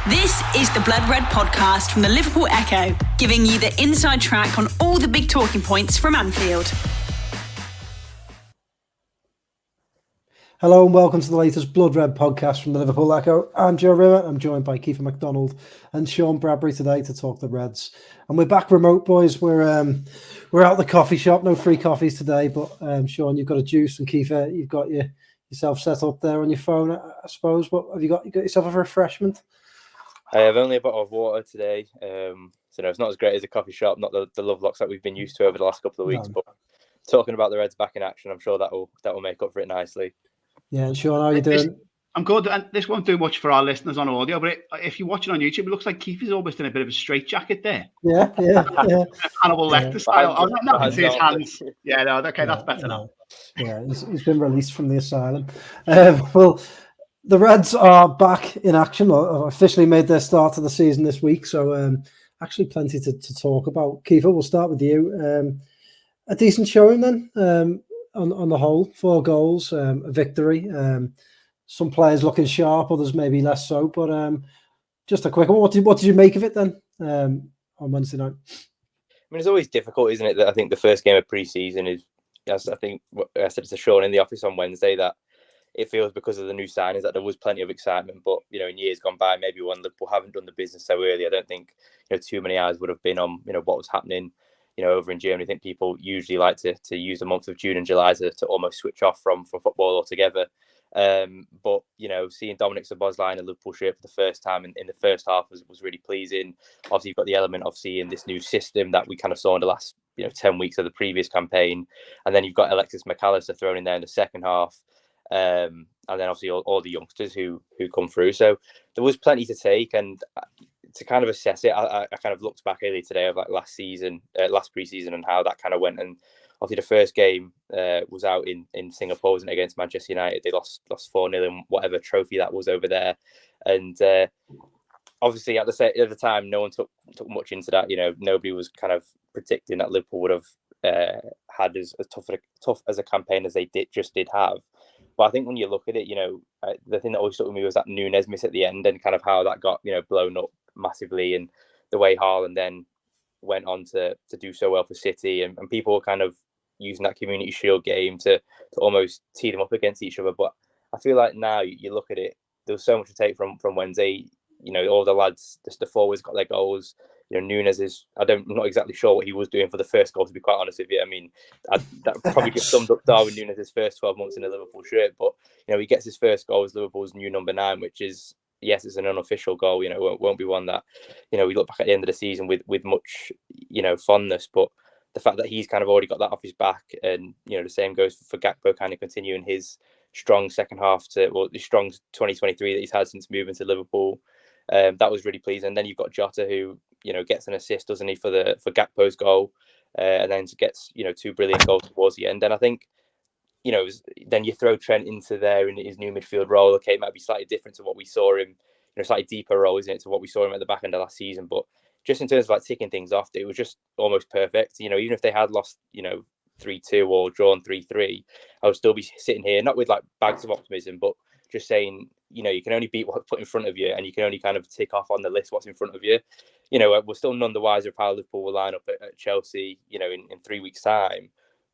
This is the Blood Red podcast from the Liverpool Echo, giving you the inside track on all the big talking points from Anfield. Hello and welcome to the latest Blood Red podcast from the Liverpool Echo. I'm Joe Rimmer. I'm joined by Keifer MacDonald and Sean Bradbury today to talk the Reds. And we're back remote, boys. We're out the coffee shop. No free coffees today, but Sean, you've got a juice, and Keifer, you've got yourself set up there on your phone, I suppose. What have you got? You got yourself a refreshment? I have only a bottle of water today. So it's not as great as a coffee shop, not the love locks that we've been used to over the last couple of weeks. No. But talking about the Reds back in action, I'm sure that will make up for it nicely. Yeah, Sean, how are you doing? I'm good. And this won't do much for our listeners on audio, but if you watch it on YouTube, it looks like Keifer's almost in a bit of a straitjacket there. Yeah. Hannibal Lecter style. I'm not going to see his hands. Yeah, no, okay, that's better now. Yeah, he's been released from the asylum. Well, the Reds are back in action, or officially made their start to the season this week. So actually plenty to talk about. Keifer, we'll start with you. A decent showing then on the whole. 4 goals, a victory. Some players looking sharp, others maybe less so. But just a quick one. What did you make of it then on Wednesday night? I mean, it's always difficult, isn't it? That I think the first game of pre-season is, as I think I said to Sean in the office on Wednesday, that it feels because of the new signings that there was plenty of excitement. But, in years gone by, maybe when Liverpool haven't done the business so early, I don't think, too many eyes would have been on, what was happening, over in Germany. I think people usually like to use the months of June and July to almost switch off from football altogether. But, seeing Dominic Szoboszlai in a Liverpool shirt for the first time in the first half was really pleasing. Obviously, you've got the element of seeing this new system that we kind of saw in the last, 10 weeks of the previous campaign. And then you've got Alexis McAllister thrown in there in the second half. And then obviously all the youngsters who come through. So there was plenty to take, and to kind of assess it, I kind of looked back earlier today of like last pre-season and how that kind of went. And obviously the first game was out in Singapore, wasn't it, against Manchester United. They lost 4-0 in whatever trophy that was over there. And obviously at the time, no one took much into that. Nobody was kind of predicting that Liverpool would have had as tough as a campaign as they did have. But I think when you look at it, the thing that always stuck with me was that Núñez miss at the end, and kind of how that got, blown up massively, and the way Haaland then went on to do so well for City, and people were kind of using that Community Shield game to almost tee them up against each other. But I feel like now you look at it, there was so much to take from Wednesday. All the lads, the forwards got their goals. Núñez is, I'm not exactly sure what he was doing for the first goal, to be quite honest with you. I mean, that probably just summed up Darwin Núñez' first 12 months in a Liverpool shirt. But, he gets his first goal as Liverpool's new number 9, which is, yes, it's an unofficial goal. Won't be one that, we look back at the end of the season with much, fondness. But the fact that he's kind of already got that off his back, and, the same goes for Gakpo kind of continuing his strong second half the strong 2023 that he's had since moving to Liverpool. That was really pleasing. And then you've got Jota, who gets an assist, doesn't he, for Gakpo's goal, and then gets 2 brilliant goals towards the end. And I think then you throw Trent into there in his new midfield role. Okay, it might be slightly different to what we saw him, slightly deeper role, isn't it, to what we saw him at the back end of last season. But just in terms of like ticking things off, it was just almost perfect. Even if they had lost 3-2 or drawn 3-3, I would still be sitting here not with like bags of optimism, but just saying, you can only beat what's put in front of you, and you can only kind of tick off on the list what's in front of you. We're still none the wiser of how Liverpool will line up at Chelsea, in 3 weeks' time.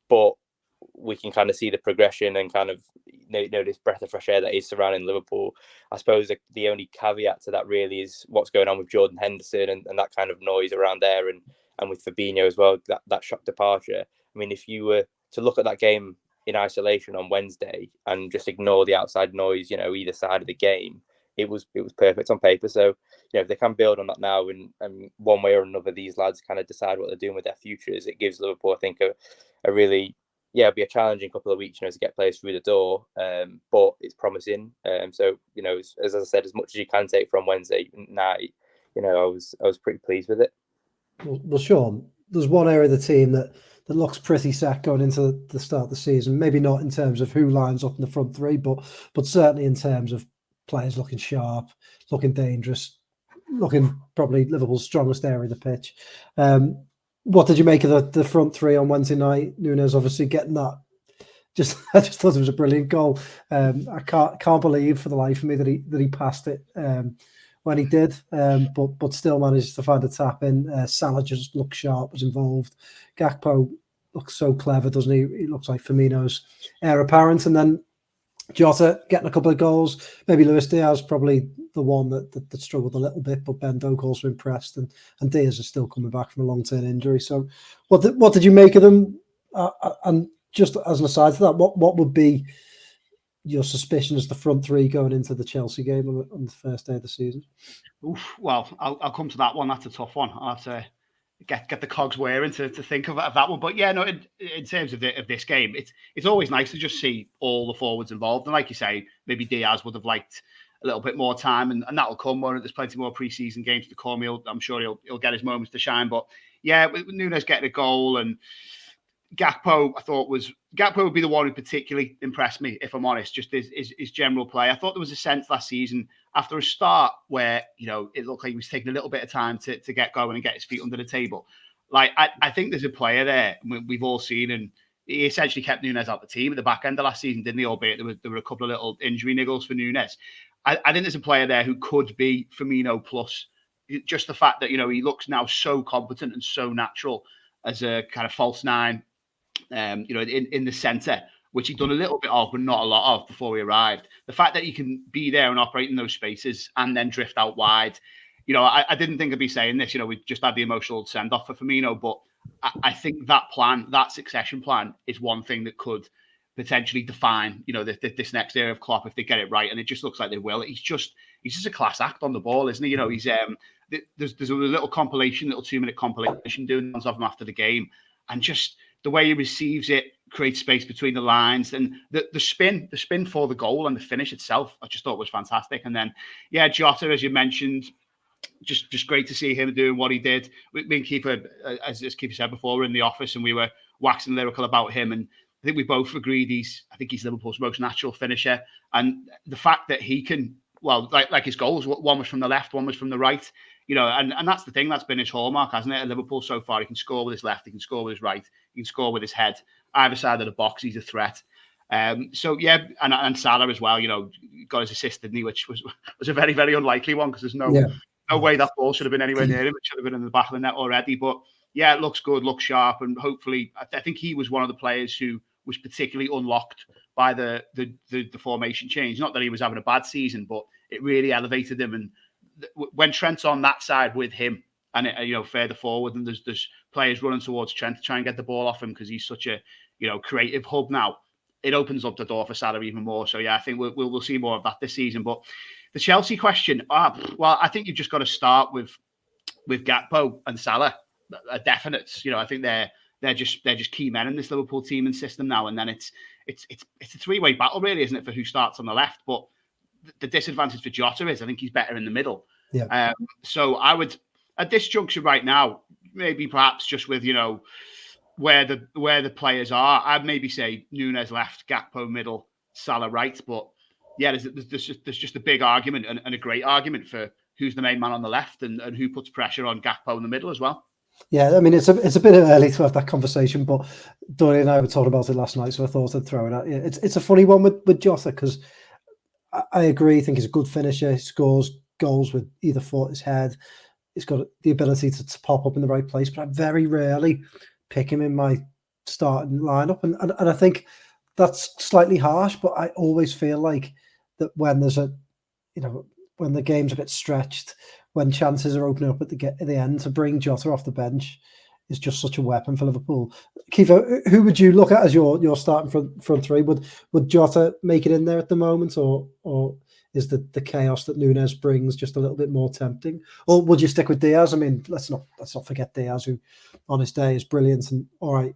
But we can kind of see the progression and kind of, this breath of fresh air that is surrounding Liverpool. I suppose the only caveat to that really is what's going on with Jordan Henderson and that kind of noise around there, and with Fabinho as well, that shock departure. I mean, if you were to look at that game in isolation on Wednesday and just ignore the outside noise, either side of the game, it was perfect on paper. So, if they can build on that now, and one way or another, these lads kind of decide what they're doing with their futures, it gives Liverpool, I think, a really, it'll be a challenging couple of weeks, to get players through the door. But it's promising. So, as I said, as much as you can take from Wednesday night, I was pretty pleased with it. Well, Sean, there's one area of the team that looks pretty set going into the start of the season. Maybe not in terms of who lines up in the front three, but certainly in terms of players looking sharp, looking dangerous, looking probably Liverpool's strongest area of the pitch. What did you make of the front three on Wednesday night? Núñez obviously getting that. I just thought it was a brilliant goal. I can't believe for the life of me that he passed it when he did, but still managed to find a tap in. Salah just looked sharp, was involved. Gakpo looks so clever, doesn't he? He looks like Firmino's heir apparent. And then Jota getting a couple of goals. Maybe Luis Diaz probably the one that struggled a little bit, but Ben Doak also impressed, and Diaz is still coming back from a long-term injury. So what did you make of them? And just as an aside to that, what would be your suspicion as the front three going into the Chelsea game on the first day of the season? Oof, well, I'll come to that one. That's a tough one. I'll have to get the cogs wearing to think of that one. But yeah, no, in terms of this game, it's always nice to just see all the forwards involved. And like you say, maybe Diaz would have liked a little bit more time, and that'll come. There's plenty more pre-season games to come. I'm sure he'll get his moments to shine. But yeah, with Núñez getting a goal and Gakpo, I thought Gakpo would be the one who particularly impressed me, if I'm honest, just his general play. I thought there was a sense last season after a start where, it looked like he was taking a little bit of time to get going and get his feet under the table. Like, I think there's a player there we've all seen, and he essentially kept Núñez out the team at the back end of last season, didn't he? Albeit there were a couple of little injury niggles for Núñez. I think there's a player there who could be Firmino plus. Just the fact that, he looks now so competent and so natural as a kind of false nine, in the centre, which he'd done a little bit of, but not a lot of before he arrived. The fact that he can be there and operate in those spaces and then drift out wide. I didn't think I'd be saying this. We just had the emotional send-off for Firmino, but I think that succession plan is one thing that could potentially define, this next era of Klopp if they get it right, and it just looks like they will. He's just a class act on the ball, isn't he? He's there's a little 2-minute compilation doing of him after the game, and just the way he receives it, creates space between the lines, and the spin for the goal and the finish itself, I just thought was fantastic. And then, yeah, Jota, as you mentioned, just great to see him doing what he did. Me and Keifer, as Keifer said before, were in the office and we were waxing lyrical about him, and I think we both agreed he's Liverpool's most natural finisher. And the fact that he can, well, like his goals, one was from the left, one was from the right, and that's the thing that's been his hallmark, hasn't it, at Liverpool so far. He can score with his left, he can score with his right, he can score with his head. Either side of the box, he's a threat. So yeah, and Salah as well, got his assist, didn't he, which was a very, very unlikely one, because there's no way that ball should have been anywhere near him. It should have been in the back of the net already. But yeah, it looks good, looks sharp, and hopefully, I think he was one of the players who was particularly unlocked by the formation change. Not that he was having a bad season, but it really elevated him. And when Trent's on that side with him, and further forward, and there's players running towards Trent to try and get the ball off him because he's such a creative hub now, it opens up the door for Salah even more. So yeah, I think we'll see more of that this season. But the Chelsea question, well, I think you've just got to start with Gakpo and Salah, definites. I think they're just key men in this Liverpool team and system now. And then it's a three-way battle, really, isn't it, for who starts on the left? But the disadvantage for Jota is I think he's better in the middle. Yeah. So I would, at this juncture right now, maybe perhaps just with where the players are, I'd maybe say Núñez left, Gakpo middle, Salah right. But yeah, there's just a big argument and a great argument for who's the main man on the left and who puts pressure on Gakpo in the middle as well. Yeah, I mean, it's a bit early to have that conversation, but Dorian and I were talking about it last night, so I thought I'd throw it at you. It's a funny one with Jota, because I agree. I think he's a good finisher. He scores goals with either foot, his head. He's got the ability to pop up in the right place, but I very rarely pick him in my starting lineup, and I think that's slightly harsh. But I always feel like that when there's when the game's a bit stretched, when chances are opening up at the end, to bring Jota off the bench is just such a weapon for Liverpool. Keifer, who would you look at as your starting front three? Would Jota make it in there at the moment, or is the chaos that Núñez brings just a little bit more tempting? Or would you stick with Diaz? I mean, let's not forget Diaz, who on his day is brilliant, and all right,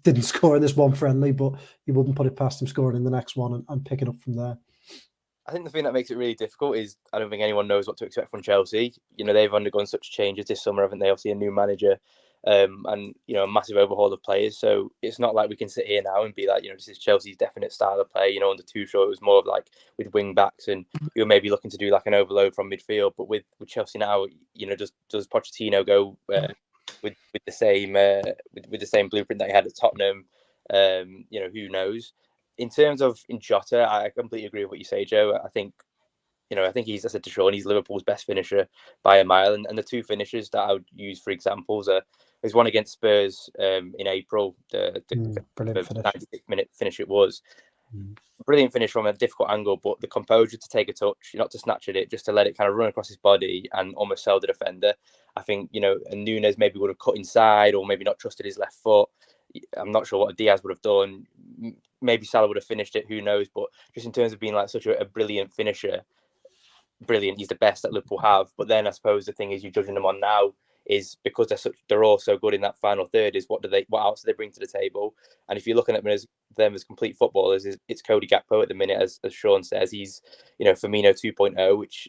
didn't score in this one friendly, but you wouldn't put it past him scoring in the next one and picking up from there. I think the thing that makes it really difficult is I don't think anyone knows what to expect from Chelsea. They've undergone such changes this summer, haven't they? Obviously, a new manager, and a massive overhaul of players. So it's not like we can sit here now and be like, this is Chelsea's definite style of play. Under Tuchel, it was more of like with wing backs, and you're maybe looking to do like an overload from midfield. But with Chelsea now, does Pochettino go with the same with the same blueprint that he had at Tottenham? Who knows? In terms of Jota, I completely agree with what you say, Joe. I think I think I said to Sean, he's Liverpool's best finisher by a mile. And the two finishes that I would use for examples is one against Spurs in April, the brilliant finish. 96-minute finish it was. Brilliant finish from a difficult angle, but the composure to take a touch, not to snatch at it, just to let it kind of run across his body and almost sell the defender. I think, and Nunes maybe would have cut inside or maybe not trusted his left foot. I'm not sure what Diaz would have done. Maybe Salah would have finished it, who knows? But just in terms of being like such a brilliant finisher, brilliant, he's the best that Liverpool have. But then I suppose the thing is, you're judging them on now is because they're all so good in that final third, is what else do they bring to the table? And if you're looking at them as complete footballers, it's Cody Gakpo at the minute, as Sean says. He's Firmino 2.0, which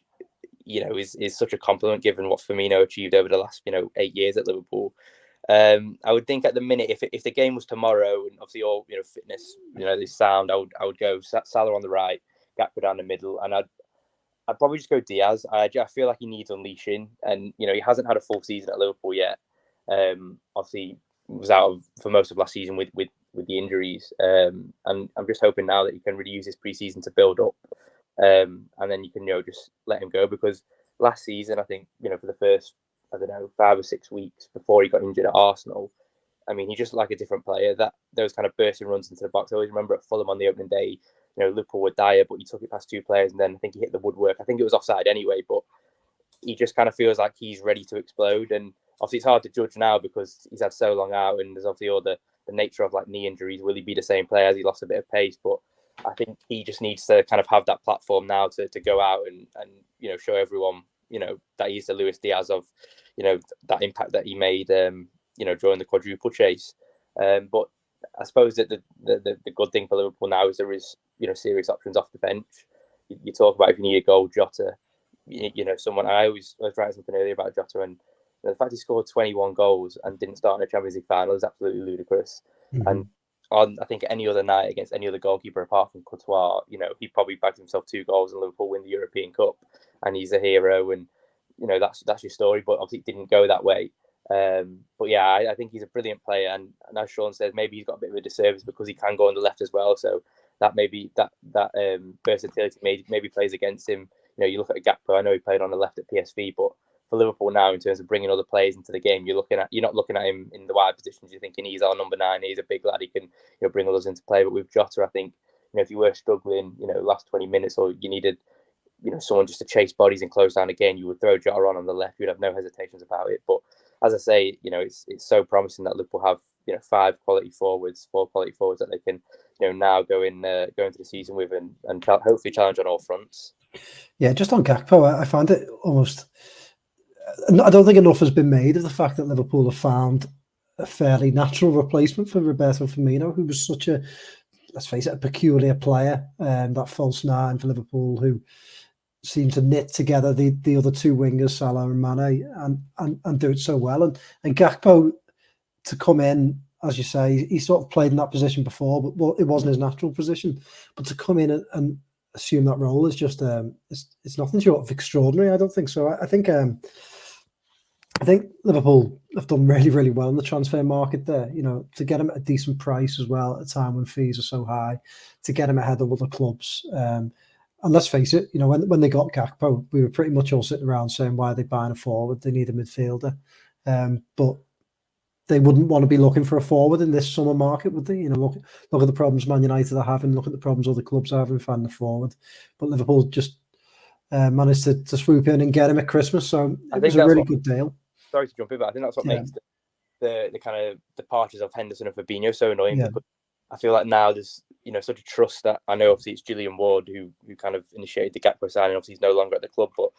is such a compliment given what Firmino achieved over the last 8 years at Liverpool. I would think at the minute, if the game was tomorrow and obviously all fitness is sound, I would go Salah on the right, Gakpo down the middle, and I'd probably just go Diaz. I feel like he needs unleashing, and he hasn't had a full season at Liverpool yet. Obviously, was out for most of last season with the injuries, and I'm just hoping now that he can really use his pre-season to build up, and then you can just let him go, because last season I think for the first 5 or 6 weeks before he got injured at Arsenal, I mean, he's just like a different player. That those kind of bursting runs into the box. I always remember at Fulham on the opening day, Liverpool were dire, but he took it past two players, and then I think he hit the woodwork. I think it was offside anyway, but he just kind of feels like he's ready to explode. And obviously, it's hard to judge now because he's had so long out, and there's obviously all the nature of like knee injuries. Will he be the same player as he lost a bit of pace? But I think he just needs to kind of have that platform now to go out and show everyone that he's the Luis Diaz of that impact that he made during the quadruple chase. But I suppose that the good thing for Liverpool now is there is serious options off the bench. You talk about if you need a goal, Jota. Someone I was writing something earlier about Jota, and the fact he scored 21 goals and didn't start in a Champions League final is absolutely ludicrous. Mm-hmm. And on I think any other night against any other goalkeeper apart from Courtois, he probably bagged himself 2 goals and Liverpool win the European Cup, and he's a hero. And that's your story, but obviously it didn't go that way. But yeah, I think he's a brilliant player, and as Sean says, maybe he's got a bit of a disservice because he can go on the left as well. So that maybe that versatility maybe plays against him. You look at Gakpo. I know he played on the left at PSV, but for Liverpool now, in terms of bringing other players into the game, you're not looking at him in the wide positions. You're thinking he's our number 9. He's a big lad. He can bring others into play. But with Jota, I think if you were struggling, last 20 minutes, or you needed someone just to chase bodies and close down again, you would throw Jota on the left. You'd have no hesitations about it. But as I say, it's so promising that Liverpool have 4 quality forwards that they can now go into the season with and hopefully challenge on all fronts. Yeah, just on Gakpo, I find it almost. I don't think enough has been made of the fact that Liverpool have found a fairly natural replacement for Roberto Firmino, who was such a, let's face it, a peculiar player, that false 9 for Liverpool, who seemed to knit together the other 2 wingers, Salah and Mane, and do it so well. And Gakpo to come in, as you say, he sort of played in that position before, but it wasn't his natural position. But to come in and assume that role is just it's nothing short of extraordinary. I don't think so. I think Liverpool have done really, really well in the transfer market there. To get him at a decent price as well at a time when fees are so high, to get him ahead of other clubs. And let's face it, when they got Gakpo, we were pretty much all sitting around saying, why are they buying a forward? They need a midfielder. But they wouldn't want to be looking for a forward in this summer market, would they? Look at the problems Man United are having, look at the problems other clubs are having finding a forward. But Liverpool just managed to swoop in and get him at Christmas. So it was a really good deal. Sorry to jump in, but I think that's what makes the kind of departures of Henderson and Fabinho so annoying. Because I feel like now there's such a trust that I know obviously it's Julian Ward who kind of initiated the Gakpo signing. Obviously he's no longer at the club, but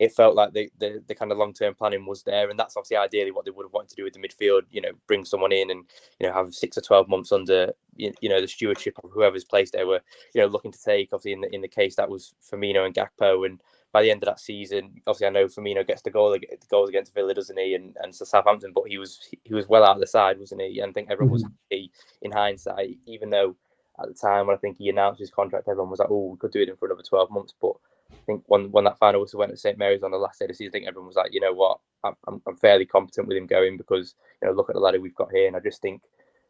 it felt like the kind of long-term planning was there, and that's obviously ideally what they would have wanted to do with the midfield. Bring someone in and have 6 or 12 months under the stewardship of whoever's placed there. Were looking to take, obviously in the case that was Firmino and Gakpo, and by the end of that season, obviously I know Firmino gets the goals against Villa, doesn't he, and Southampton, but he was well out of the side, wasn't he? And I think everyone was happy in hindsight, even though at the time when I think he announced his contract, everyone was like, oh, we could do it for another 12 months. But I think when that final whistle went at St Mary's on the last day of the season, I think everyone was like, you know what, I'm fairly competent with him going, because look at the ladder we've got here. And I just think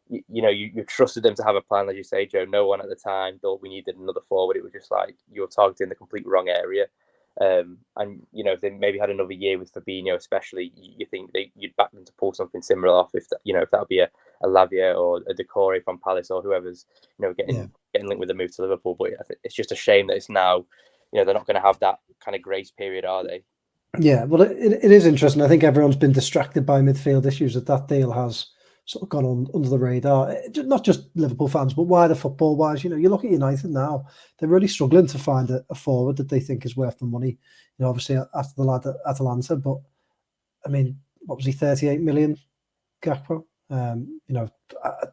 you trusted them to have a plan, as you say, Joe. No one at the time thought we needed another forward. It was just like you're targeting the complete wrong area. And if they maybe had another year with Fabinho, especially, you think you'd back them to pull something similar off if that would be a Lavia or a Decore from Palace or whoever's getting linked with the move to Liverpool. But I think it's just a shame that it's now they're not going to have that kind of grace period, are they? Yeah, well, it is interesting. I think everyone's been distracted by midfield issues that deal has sort of gone on under the radar. Not just Liverpool fans, but wider football-wise. You look at United now; they're really struggling to find a forward that they think is worth the money. Obviously after the lad at Atalanta, but I mean, what was he? 38 million, Gakpo.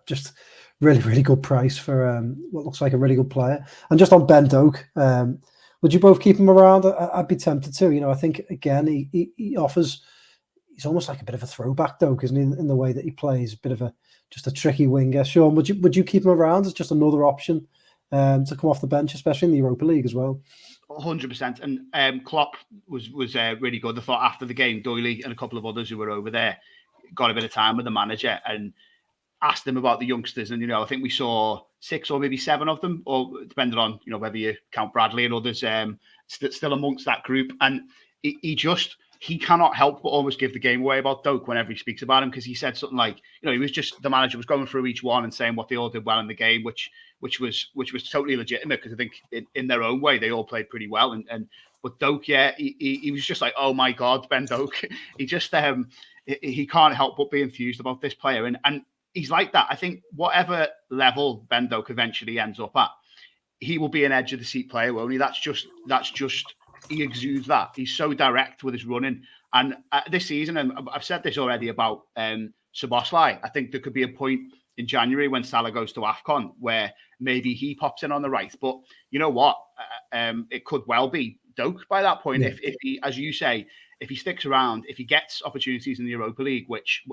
Just really, really good price for what looks like a really good player. And just on Ben Doak. Would you both keep him around? I'd be tempted to. I think again he offers. He's almost like a bit of a throwback, though, isn't he? In the way that he plays, a bit of just a tricky winger. Sean, would you keep him around as just another option to come off the bench, especially in the Europa League as well? 100%. And Klopp was really good. I thought after the game, Doyley and a couple of others who were over there got a bit of time with the manager and asked them about the youngsters. And I think we saw 6 or maybe 7 of them, or depending on whether you count Bradley and others, still amongst that group. And he cannot help but almost give the game away about Doak whenever he speaks about him, because he said something like, he was just, the manager was going through each one and saying what they all did well in the game, which was totally legitimate, because I think in their own way they all played pretty well. But Doak, he was just like, oh my God, Ben Doak. He just he can't help but be enthused about this player, and he's like that. I think whatever level Ben Doak eventually ends up at, he will be an edge of the seat player, won't he? That's just he exudes that. He's so direct with his running. And this season, and I've said this already about Szoboszlai, I think there could be a point in January when Salah goes to AFCON where maybe he pops in on the right. But you know what? It could well be Doak by that point. If he, as you say, if he sticks around, if he gets opportunities in the Europa League, which,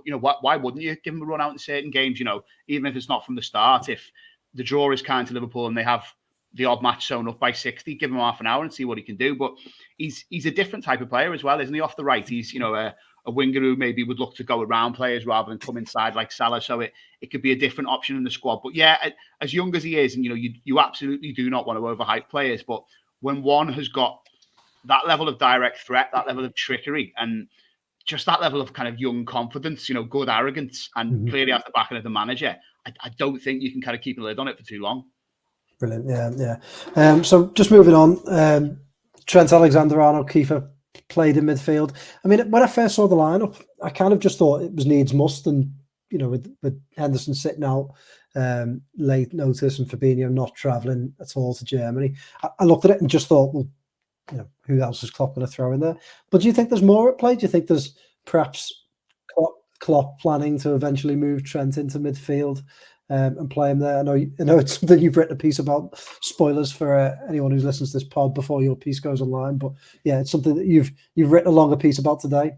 why wouldn't you give him a run out in certain games, even if it's not from the start? If the draw is kind to Liverpool and they have the odd match sewn up by 60, give him half an hour and see what he can do. But he's a different type of player as well, isn't he? Off the right, he's, a winger who maybe would look to go around players rather than come inside like Salah. So it could be a different option in the squad. But yeah, as young as he is, and, you absolutely do not want to overhype players. But when one has got that level of direct threat, that level of trickery, and just that level of kind of young confidence, good arrogance, and clearly at the back of the manager, I don't think you can kind of keep a lid on it for too long. Brilliant, yeah. So just moving on, Trent Alexander-Arnold, Keifer played in midfield. I mean, when I first saw the lineup, I kind of just thought it was needs must, and with Henderson sitting out late notice and Fabinho not travelling at all to Germany, I looked at it and just thought, well, who else is Klopp going to throw in there? But do you think there's more at play? Do you think there's perhaps Klopp planning to eventually move Trent into midfield and play him there? I know it's something you've written a piece about. Spoilers for anyone who listens to this pod before your piece goes online. But yeah, it's something that you've written a longer piece about today.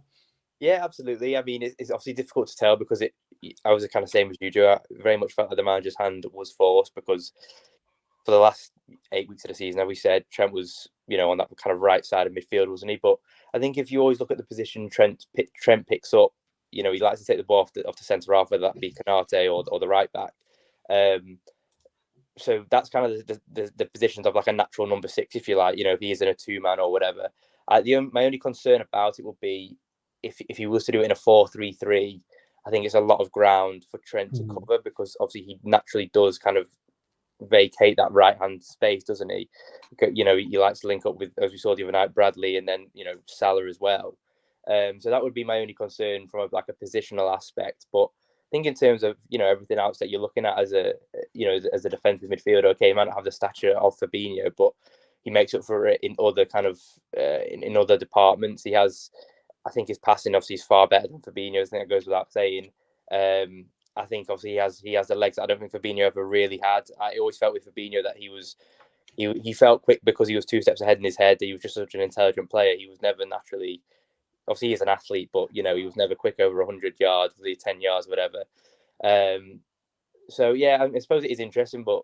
Yeah, absolutely. I mean, it's obviously difficult to tell because I was the kind of same as you, Joe. I very much felt like the manager's hand was forced because for the last 8 weeks of the season, as we said, Trent was, on that kind of right side of midfield, wasn't he? But I think if you always look at the position Trent picks up, he likes to take the ball off the centre half, whether that be Canate or the right back. So that's kind of the positions of like a natural number 6, if you like. If he is in a 2-man or whatever. My only concern about it would be if he was to do it in a 4-3-3. I think it's a lot of ground for Trent to cover because obviously he naturally does kind of vacate that right hand space, doesn't he? He likes to link up with, as we saw the other night, Bradley and then Salah as well. So that would be my only concern from a positional aspect. But I think in terms of everything else that you're looking at as a defensive midfielder, okay, he might not have the stature of Fabinho, but he makes up for it in other kind of in other departments. He has, I think, his passing obviously is far better than Fabinho's. I think that goes without saying. I think obviously he has the legs that I don't think Fabinho ever really had. I always felt with Fabinho that he felt quick because he was 2 steps ahead in his head. He was just such an intelligent player. He was never naturally, obviously he's an athlete, but he was never quick over 100 yards, 10 yards, whatever. So yeah, I suppose it is interesting, but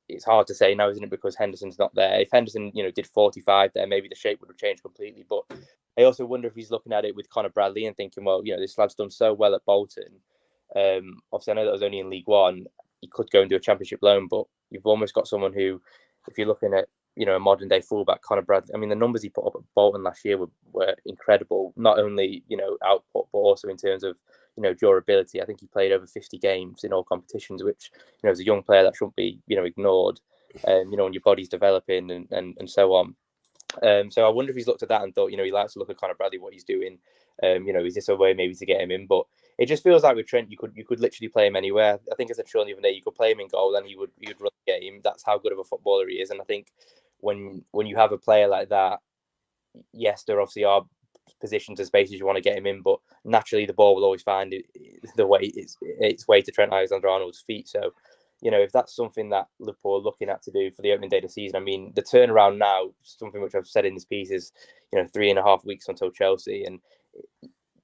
it's hard to say now, isn't it? Because Henderson's not there. If Henderson, did 45 there, maybe the shape would have changed completely. But I also wonder if he's looking at it with Conor Bradley and thinking, well, this lad's done so well at Bolton. Obviously, I know that was only in League One. He could go and do a Championship loan, but you've almost got someone who, if you're looking at a modern day fullback, Conor Bradley. I mean, the numbers he put up at Bolton last year were incredible. Not only, output, but also in terms of, durability. I think he played over 50 games in all competitions, which, as a young player, that shouldn't be, ignored. When your body's developing and so on. So I wonder if he's looked at that and thought, he likes to look at Conor Bradley, what he's doing. Is this a way maybe to get him in? But it just feels like with Trent, you could literally play him anywhere. I think as I said the other day, you could play him in goal and he would run the game. That's how good of a footballer he is. And I think when you have a player like that, yes, there obviously are positions and spaces you want to get him in, but naturally the ball will always find its way to Trent Alexander-Arnold's feet. So, if that's something that Liverpool are looking at to do for the opening day of the season, I mean, the turnaround now, something which I've said in this piece is, 3.5 weeks until Chelsea. And,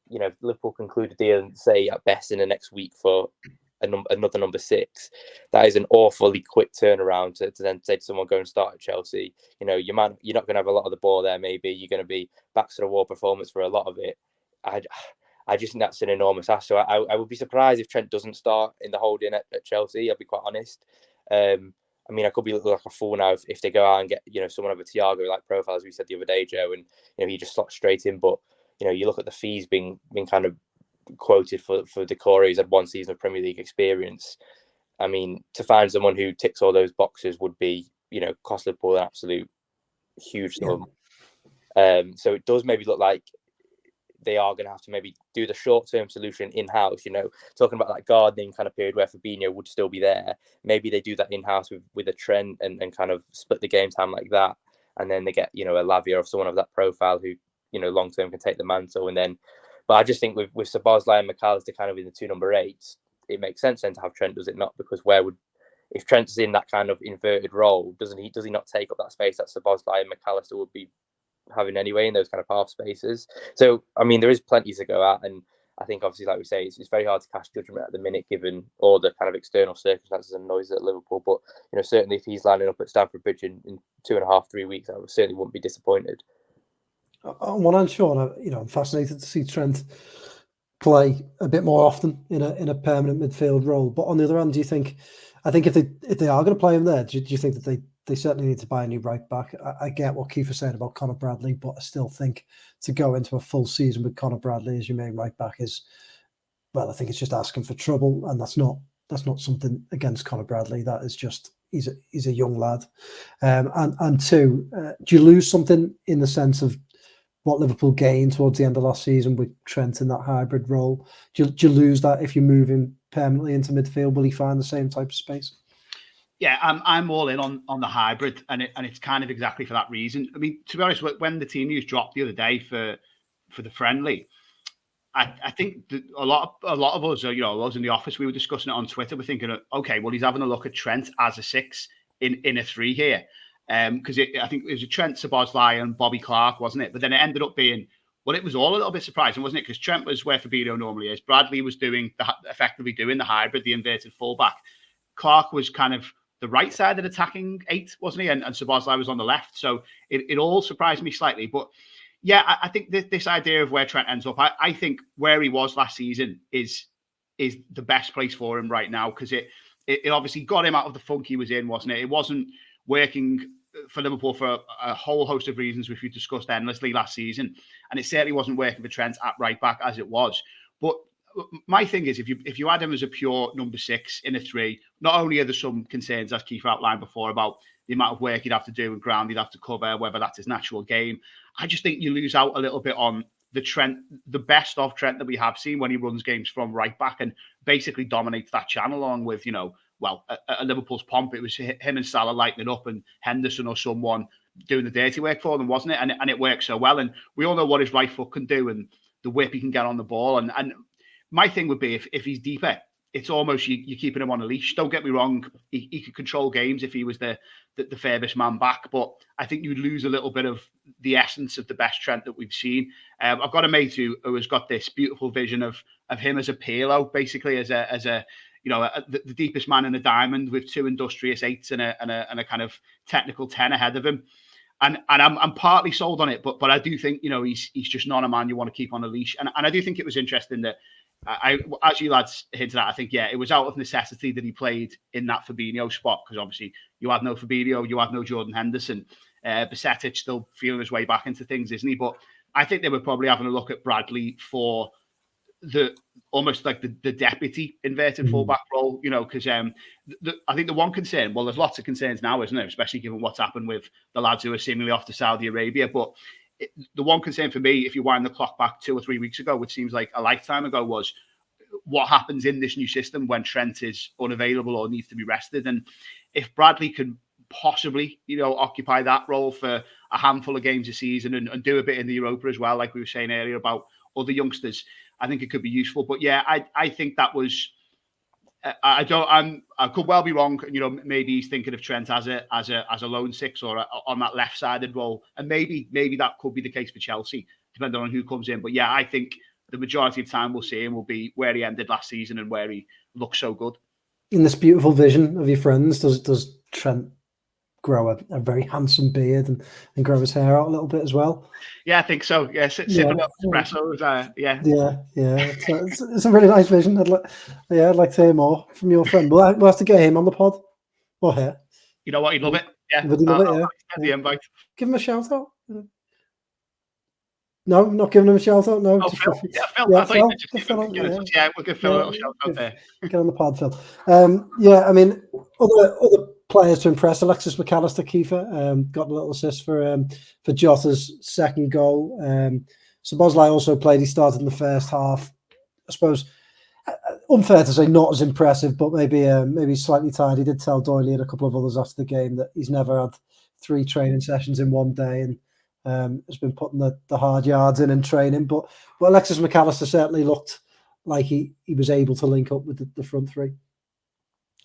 if Liverpool conclude a deal, say at best in the next week for another number 6, that is an awfully quick turnaround to then say to someone, go and start at Chelsea. You're not going to have a lot of the ball there. Maybe you're going to be back to the wall performance for a lot of it. I just think that's an enormous ask. So I would be surprised if Trent doesn't start in the holding at Chelsea. I'll be quite honest. I mean, I could be looking like a fool now if they go out and get someone of a Thiago like profile, as we said the other day, Joe, and he just slots straight in. But you look at the fees being kind of quoted for Decore. He's had 1 season of Premier League experience. I mean, to find someone who ticks all those boxes would be cost Liverpool an absolute huge sum. So it does maybe look like they are going to have to maybe do the short-term solution in-house, talking about that gardening kind of period where Fabinho would still be there. Maybe they do that in-house with a Trent and kind of split the game time like that. And then they get, a Lavia or someone of that profile who, long-term can take the mantle. And then, but I just think with Szoboszlai and McAllister kind of in the 2 number 8s, it makes sense then to have Trent, does it not? Because if Trent's in that kind of inverted role, does he not take up that space that Szoboszlai and McAllister would be having anyway in those kind of half spaces? So I mean, there is plenty to go at, and I think obviously, like we say, it's very hard to cast judgment at the minute given all the kind of external circumstances and noises at Liverpool. But certainly if he's lining up at Stamford Bridge in 2.5-3 weeks, I certainly wouldn't be disappointed. On one hand, Sean, I'm fascinated to see Trent play a bit more often in a permanent midfield role. But on the other hand, do you think? I think if they are going to play him there, do you think that they certainly need to buy a new right back? I get what Keifer said about Conor Bradley, but I still think to go into a full season with Conor Bradley as your main right back is, well, I think it's just asking for trouble, and that's not something against Conor Bradley. That is just he's a young lad, and two, do you lose something in the sense of what Liverpool gained towards the end of last season with Trent in that hybrid role? Do you lose that if you move him permanently into midfield? Will he find the same type of space? Yeah, I'm all in on the hybrid, and it's kind of exactly for that reason. I mean, to be honest, when the team news dropped the other day for the friendly, I think that a lot of us, those in the office, we were discussing it on Twitter. We're thinking, okay, well, he's having a look at Trent as a 6 in a 3 here, because I think it was a Trent, Szoboszlai, and Bobby Clark, wasn't it? But then it ended up being, well, it was all a little bit surprising, wasn't it? Because Trent was where Fabinho normally is. Bradley was effectively doing the hybrid, the inverted fullback. Clark was kind of the right side of the attacking 8, wasn't he? And Szoboszlai was on the left. So it all surprised me slightly. But yeah, I think this idea of where Trent ends up, I think where he was last season is the best place for him right now, because it obviously got him out of the funk he was in, wasn't it? It wasn't working for Liverpool for a whole host of reasons, which we discussed endlessly last season. And it certainly wasn't working for Trent at right back as it was. But my thing is, if you add him as a pure number 6 in a 3, not only are there some concerns, as Keifer outlined before, about the amount of work he'd have to do and ground he'd have to cover, whether that's his natural game. I just think you lose out a little bit on the best of Trent that we have seen when he runs games from right back and basically dominates that channel, along with, at Liverpool's pomp, it was him and Salah lighting it up and Henderson or someone doing the dirty work for them, wasn't it? And it worked so well. And we all know what his right foot can do and the whip he can get on the ball. And my thing would be if he's deeper, it's almost you're keeping him on a leash. Don't get me wrong, he could control games if he was the furthest man back, but I think you'd lose a little bit of the essence of the best Trent that we've seen. I've got a mate who has got this beautiful vision of him as a Pirlo, basically as a the deepest man in a diamond with 2 industrious 8s and a kind of technical 10 ahead of him. And I'm partly sold on it, but I do think he's just not a man you want to keep on a leash. And I do think it was interesting that as you lads hinted at, I think, it was out of necessity that he played in that Fabinho spot, because obviously you had no Fabinho, you had no Jordan Henderson. Bajcetic still feeling his way back into things, isn't he? But I think they were probably having a look at Bradley for almost like the deputy inverted fullback role, because I think the one concern, well, there's lots of concerns now, isn't there? Especially given what's happened with the lads who are seemingly off to Saudi Arabia. But the one concern for me, if you wind the clock back 2 or 3 weeks ago, which seems like a lifetime ago, was what happens in this new system when Trent is unavailable or needs to be rested. And if Bradley can possibly, occupy that role for a handful of games a season and do a bit in the Europa as well, like we were saying earlier about other youngsters, I think it could be useful. But I think that was. I could well be wrong. Maybe he's thinking of Trent as a lone six or on that left-sided role, and maybe that could be the case for Chelsea, depending on who comes in. But I think the majority of the time we'll see him will be where he ended last season and where he looks so good. In this beautiful vision of your friends, does Trent grow a very handsome beard and grow his hair out a little bit as well? Yeah, I think so. Yeah, sipping up espressos. It's a really nice vision. I'd like to hear more from your friend. We'll have to get him on the pod or here. You know what? He'd love it. Yeah, would he love it? The invite. Give him a shout out. No, not giving him a shout out. No, Phil. Phil. Yeah, I thought we'll give Phil a shout out there. Get on the pod, Phil. I mean, other players to impress. Alexis McAllister, Keifer, got a little assist for Jota's second goal. Szoboszlai also played. He started in the first half. I suppose unfair to say not as impressive, but maybe slightly tired. He did tell Doyley and a couple of others after the game that he's never had 3 training sessions in one day and has been putting the hard yards in training. But Alexis McAllister certainly looked like he was able to link up with the front three.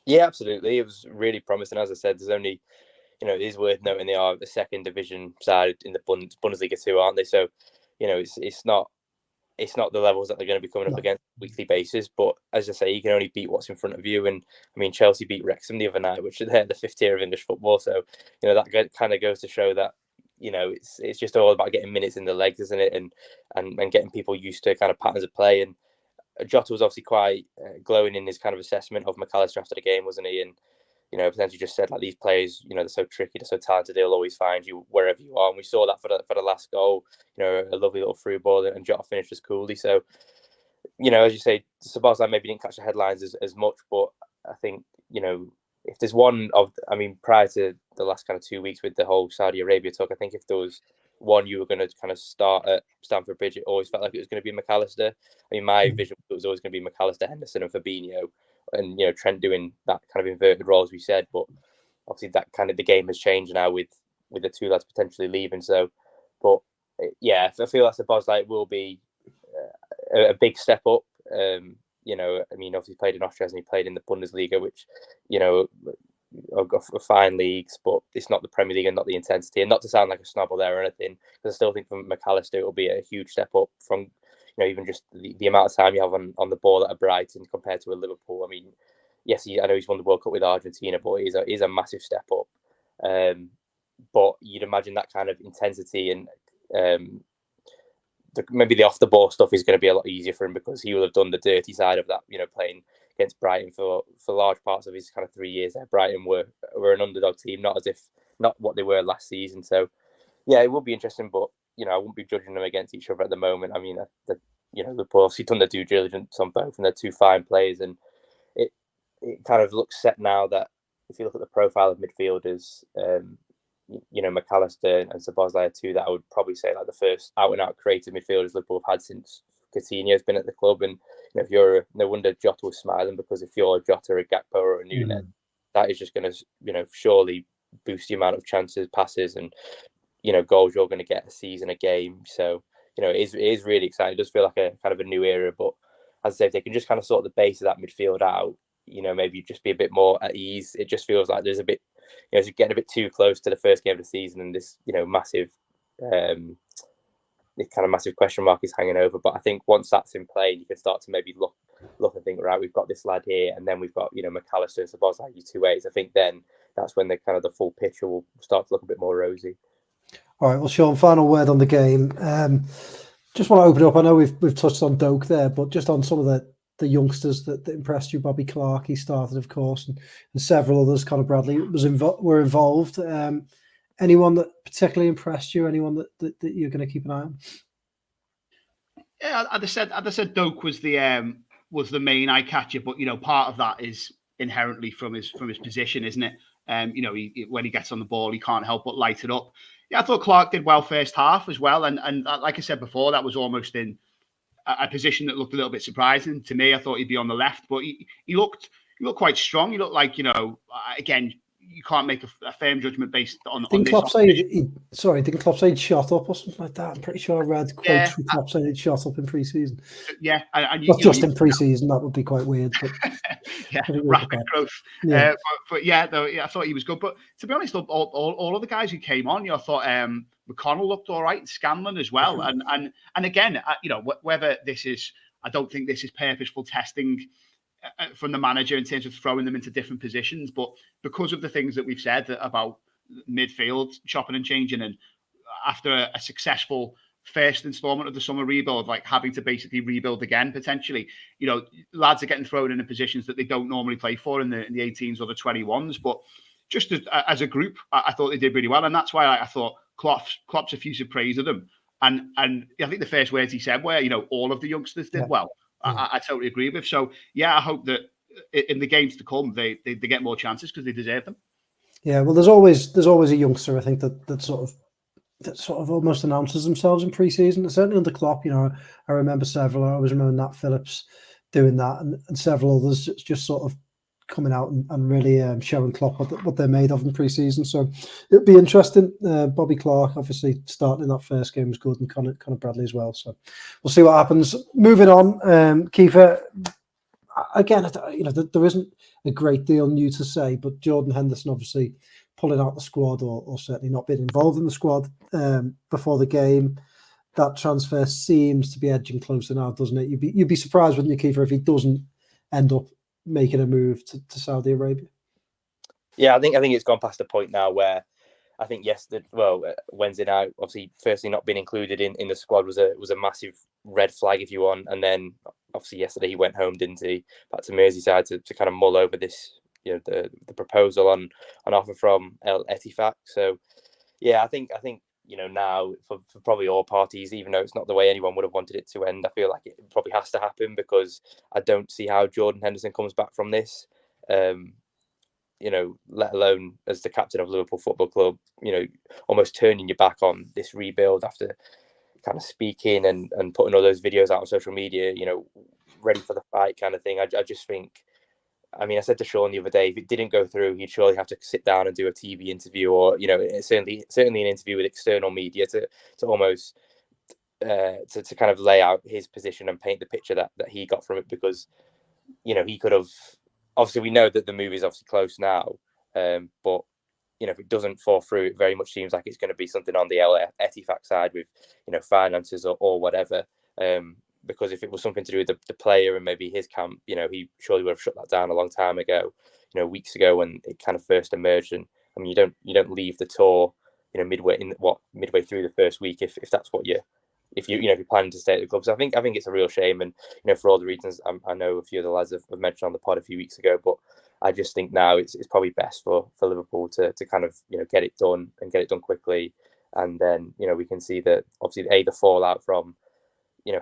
Yeah, absolutely. It was really promising. As I said, there's only, it is worth noting they are the second division side in the Bundesliga too, aren't they? So, it's not the levels that they're going to be coming up against on a weekly basis. But as I say, you can only beat what's in front of you. And I mean, Chelsea beat Wrexham the other night, which they're the 5th tier of English football. So, that kind of goes to show that, it's just all about getting minutes in the legs, isn't it? And getting people used to kind of patterns of play. And Jota was obviously quite glowing in his kind of assessment of McAllister after the game, wasn't he? And, potentially just said, like, these players, they're so tricky, they're so talented, they'll always find you wherever you are. And we saw that for the last goal, a lovely little through ball, and Jota finished as coolly. So, as you say, Szoboszlai maybe didn't catch the headlines as much, but I think, if there's prior to the last kind of 2 weeks with the whole Saudi Arabia talk, I think if there was one you were going to kind of start at Stamford Bridge, it always felt like it was going to be McAllister. I mean, my vision was always going to be McAllister, Henderson and Fabinho, and, Trent doing that kind of inverted role, as we said. But obviously that kind of the game has changed now with the 2 lads potentially leaving. So, but I feel like Szoboszlai will be a big step up. Obviously he played in Austria, and he played in the Bundesliga, which, are fine leagues, but it's not the Premier League and not the intensity. And not to sound like a snobble there or anything, because I still think from McAllister it will be a huge step up from, even just the amount of time you have on the ball at a Brighton compared to a Liverpool. I mean, yes, I know he's won the World Cup with Argentina, but he's a massive step up. But you'd imagine that kind of intensity and maybe the off the ball stuff is going to be a lot easier for him, because he will have done the dirty side of that, playing against Brighton for large parts of his kind of 3 years there. Brighton were an underdog team, not what they were last season. So it will be interesting, but I wouldn't be judging them against each other at the moment. I mean, Liverpool obviously done the due diligence on both, and they're 2 fine players, and it kind of looks set now that if you look at the profile of midfielders, McAllister and Szoboszlai are 2 that I would probably say like the first out-and-out creative midfielders Liverpool have had since Coutinho's been at the club. And if you're no wonder Jota was smiling, because if you're Jota, a Gakpo or a Nunes, that is just going to surely boost the amount of chances, passes, and goals you're going to get a season, a game. So it is really exciting. It does feel like a kind of a new era. But as I say, if they can just kind of sort the base of that midfield out, maybe just be a bit more at ease. It just feels like there's a bit, it's getting a bit too close to the first game of the season, and this massive this kind of massive question mark is hanging over. But I think once that's in play, you can start to maybe look and think, right, we've got this lad here, and then we've got McAllister and Szoboszlai, you 2 ways. I think then that's when the full picture will start to look a bit more rosy. All right, well, Sean, final word on the game. Just want to open up. I know we've touched on Doak there, but just on some of the youngsters that impressed you. Bobby Clark, he started, of course, and several others. Conor Bradley were involved. Anyone that particularly impressed you? Anyone that you're going to keep an eye on? Yeah, I'd have said Doak was the main eye catcher, but part of that is inherently from his position, isn't it? When he gets on the ball, he can't help but light it up. Yeah, I thought Clark did well first half as well, and like I said before, that was almost in a position that looked a little bit surprising to me. I thought he'd be on the left, but he looked quite strong. He looked like, again, you can't make a firm judgment based on Didn't this. Klopp say didn't Klopp say he'd shot up or something like that? I'm pretty sure I read quotes from Klopp saying he'd shot up in pre-season. Yeah, and not just in pre-season. That would be quite weird. But yeah, rapid growth. Yeah. But yeah, though, I thought he was good. But to be honest, all of the guys who came on, I thought McConnell looked all right, Scanlon as well, and again, whether this is, I don't think this is purposeful testing from the manager in terms of throwing them into different positions, but because of the things that we've said about midfield chopping and changing, and after a successful first installment of the summer rebuild, like having to basically rebuild again potentially, lads are getting thrown into positions that they don't normally play for in the 18s or the 21s. But just as a group, I thought they did really well, and that's why I thought Klopp's effusive praise of them. And I think the first words he said were, all of the youngsters did well. I totally agree with. So yeah, I hope that in the games to come they get more chances because they deserve them. Yeah, well, there's always a youngster, I think, that sort of almost announces themselves in pre-season. Certainly under Klopp, I remember several. I always remember Nat Phillips doing that, and several others just sort of coming out and really showing Klopp what they're made of in pre-season. So it'll be interesting. Bobby Clark, obviously, starting in that first game was good, and Conor Bradley as well. So we'll see what happens. Moving on, Keifer, again, there isn't a great deal new to say, but Jordan Henderson obviously pulling out the squad, or certainly not being involved in the squad before the game. That transfer seems to be edging closer now, doesn't it? You'd be surprised, wouldn't you, Keifer, if he doesn't end up making a move to Saudi Arabia? Yeah, I think it's gone past the point now where I think Wednesday night, obviously, firstly not being included in the squad was a massive red flag, if you want, and then obviously yesterday he went home, didn't he, back to Merseyside to kind of mull over this, the proposal on offer from El Ettifaq. So yeah, I think now for probably all parties, even though it's not the way anyone would have wanted it to end, I feel like it probably has to happen, because I don't see how Jordan Henderson comes back from this. Let alone as the captain of Liverpool Football Club, almost turning your back on this rebuild after kind of speaking and putting all those videos out on social media, ready for the fight kind of thing. I just think, I said to Sean the other day, if it didn't go through, he'd surely have to sit down and do a TV interview, or certainly an interview with external media to almost to kind of lay out his position and paint the picture that he got from it, because he could have. Obviously, we know that the move is obviously close now, but if it doesn't fall through, it very much seems like it's going to be something on the El Ettifaq side with finances or whatever. Because if it was something to do with the player and maybe his camp, he surely would have shut that down a long time ago, weeks ago when it kind of first emerged. And you don't leave the tour, midway through the first week if that's what you're planning to stay at the club. So I think it's a real shame, and for all the reasons I know a few of the lads have mentioned on the pod a few weeks ago, but I just think now it's probably best for Liverpool to kind of get it done and get it done quickly, and then we can see that obviously the fallout from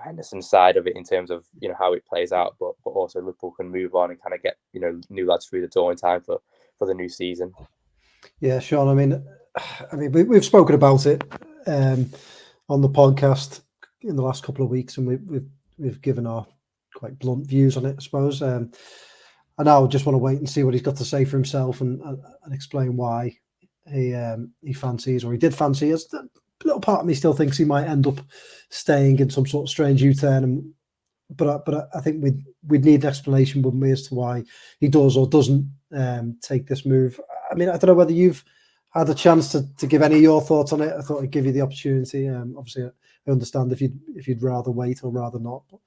Henderson's side of it in terms of how it plays out, but also Liverpool can move on and kind of get new lads through the door in time for the new season. Yeah, Sean. We've spoken about it on the podcast in the last couple of weeks, and we've given our quite blunt views on it, I suppose. And now just want to wait and see what he's got to say for himself and explain why he fancies, or he did fancy us. A little part of me still thinks he might end up staying in some sort of strange U-turn, but I think we'd need an explanation, wouldn't we, as to why he does or doesn't take this move. I don't know whether you've had a chance to give any of your thoughts on it. I thought I'd give you the opportunity. Obviously, I understand if you'd rather wait or rather not. But